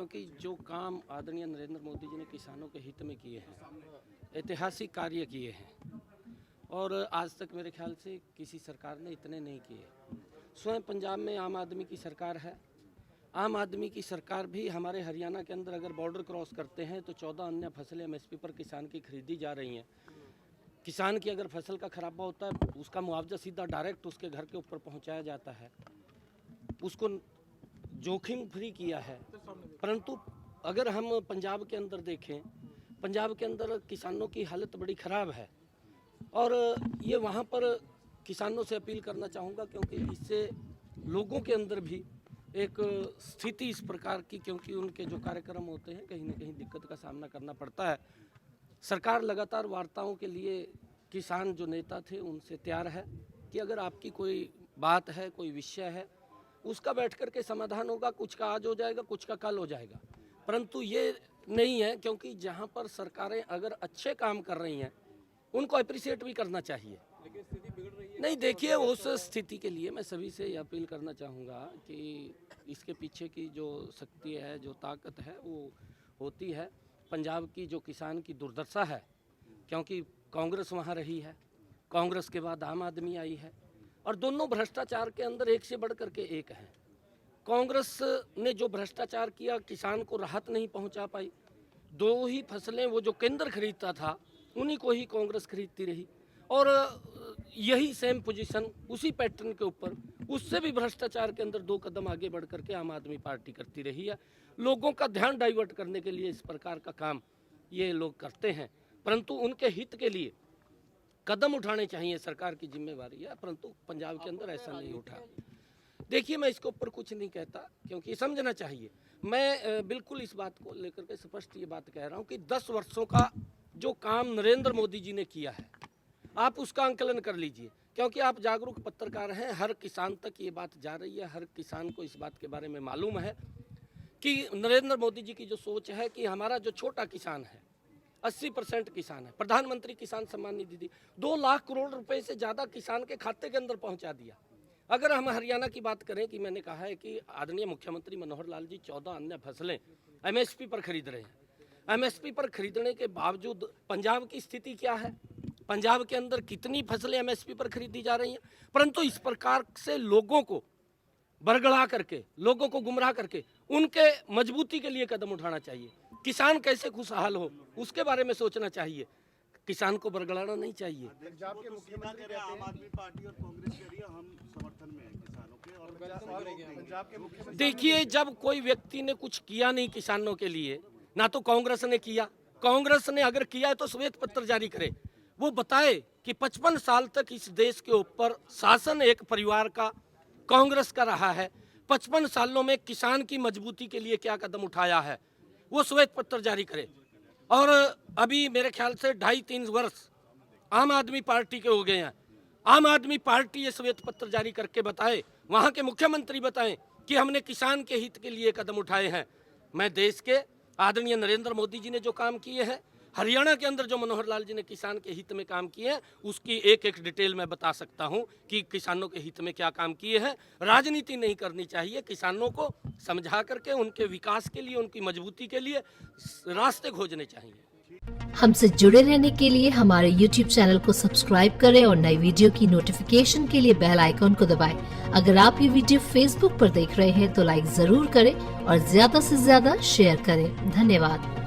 क्योंकि जो काम आदरणीय नरेंद्र मोदी जी ने किसानों के हित में किए हैं, ऐतिहासिक कार्य किए हैं और आज तक मेरे ख्याल से किसी सरकार ने इतने नहीं किए। स्वयं पंजाब में आम आदमी की सरकार है। आम आदमी की सरकार भी हमारे हरियाणा के अंदर अगर बॉर्डर क्रॉस करते हैं तो 14 अन्य फसलें एमएसपी पर किसान की खरीदी जा रही हैं। किसान की अगर फसल का खराबा होता है उसका मुआवजा सीधा डायरेक्ट उसके घर के ऊपर पहुंचाया जाता है, उसको जोखिम फ्री किया है। परंतु अगर हम पंजाब के अंदर देखें, पंजाब के अंदर किसानों की हालत बड़ी ख़राब है और ये वहाँ पर किसानों से अपील करना चाहूँगा, क्योंकि इससे लोगों के अंदर भी एक स्थिति इस प्रकार की, क्योंकि उनके जो कार्यक्रम होते हैं कहीं ना कहीं दिक्कत का सामना करना पड़ता है। सरकार लगातार वार्ताओं के लिए किसान जो नेता थे उनसे तैयार है कि अगर आपकी कोई बात है, कोई विषय है, उसका बैठ कर के समाधान होगा। कुछ का आज हो जाएगा, कुछ का कल हो जाएगा, परंतु ये नहीं है, क्योंकि जहाँ पर सरकारें अगर अच्छे काम कर रही हैं उनको अप्रिशिएट भी करना चाहिए। लेकिन स्थिति बिगड़ रही है। नहीं, देखिए, उस स्थिति के लिए मैं सभी से यह अपील करना चाहूँगा कि इसके पीछे की जो शक्ति है, जो ताकत है, वो होती है पंजाब की जो किसान की दुर्दशा है, क्योंकि कांग्रेस वहाँ रही है, कांग्रेस के बाद आम आदमी आई है और दोनों भ्रष्टाचार के अंदर एक से बढ़ करके एक हैं। कांग्रेस ने जो भ्रष्टाचार किया, किसान को राहत नहीं पहुंचा पाई। 2 ही फसलें वो जो केंद्र खरीदता था उन्हीं को ही कांग्रेस खरीदती रही और यही सेम पोजीशन उसी पैटर्न के ऊपर उससे भी भ्रष्टाचार के अंदर 2 कदम आगे बढ़ करके आम आदमी पार्टी करती रही है। लोगों का ध्यान डाइवर्ट करने के लिए इस प्रकार का काम ये लोग करते हैं, परंतु उनके हित के लिए कदम उठाने चाहिए, सरकार की जिम्मेवारी है, परंतु पंजाब के अंदर ऐसा नहीं उठा। देखिए, मैं इसके ऊपर कुछ नहीं कहता, क्योंकि समझना चाहिए। मैं बिल्कुल इस बात को लेकर के स्पष्ट ये बात कह रहा हूँ कि 10 वर्षों का जो काम नरेंद्र मोदी जी ने किया है, आप उसका आंकलन कर लीजिए, क्योंकि आप जागरूक पत्रकार हैं। हर किसान तक ये बात जा रही है, हर किसान को इस बात के बारे में मालूम है कि नरेंद्र मोदी जी की जो सोच है कि हमारा जो छोटा किसान है, 80% किसान है, प्रधानमंत्री किसान सम्मान निधि दी, 2 लाख करोड़ रुपए से ज़्यादा किसान के खाते के अंदर पहुंचा दिया। अगर हम हरियाणा की बात करें कि मैंने कहा है कि आदरणीय मुख्यमंत्री मनोहर लाल जी 14 अन्य फसलें एमएसपी पर खरीद रहे हैं। एमएसपी पर खरीदने के बावजूद पंजाब की स्थिति क्या है, पंजाब के अंदर कितनी फसलें एमएसपी पर खरीदी जा रही हैं। परंतु इस प्रकार से लोगों को बरगला करके, लोगों को गुमराह करके उनके मजबूती के लिए कदम उठाना चाहिए। किसान कैसे खुशहाल हो उसके बारे में सोचना चाहिए, किसान को बरगलाना नहीं चाहिए। पंजाब के मुख्यमंत्री आम आदमी पार्टी और कांग्रेस कह रही है हम समर्थन में हैं किसानों के, और पंजाब के मुख्यमंत्री देखिए, जब कोई व्यक्ति ने कुछ किया नहीं किसानों के लिए, ना तो कांग्रेस ने किया, कांग्रेस ने अगर किया तो श्वेत पत्र जारी करे, वो बताए कि 55 साल तक इस देश के ऊपर शासन एक परिवार का, कांग्रेस का रहा है। 55 सालों में किसान की मजबूती के लिए क्या कदम उठाया है, वो श्वेत पत्र जारी करे। और अभी मेरे ख्याल से 2.5-3 वर्ष आम आदमी पार्टी के हो गए हैं। आम आदमी पार्टी ये श्वेत पत्र जारी करके बताए, वहाँ के मुख्यमंत्री बताएं कि हमने किसान के हित के लिए कदम उठाए हैं। मैं देश के आदरणीय नरेंद्र मोदी जी ने जो काम किए हैं, हरियाणा के अंदर जो मनोहर लाल जी ने किसान के हित में काम किए हैं, उसकी एक डिटेल मैं बता सकता हूं कि किसानों के हित में क्या काम किए हैं। राजनीति नहीं करनी चाहिए, किसानों को समझा करके उनके विकास के लिए, उनकी मजबूती के लिए रास्ते खोजने चाहिए। हमसे जुड़े रहने के लिए हमारे YouTube चैनल को सब्सक्राइब करें और नई वीडियो की नोटिफिकेशन के लिए बेल आइकॉन को दबाएं। अगर आप ये वीडियो Facebook पर देख रहे हैं तो लाइक जरूर करें और ज्यादा से ज्यादा शेयर करें। धन्यवाद।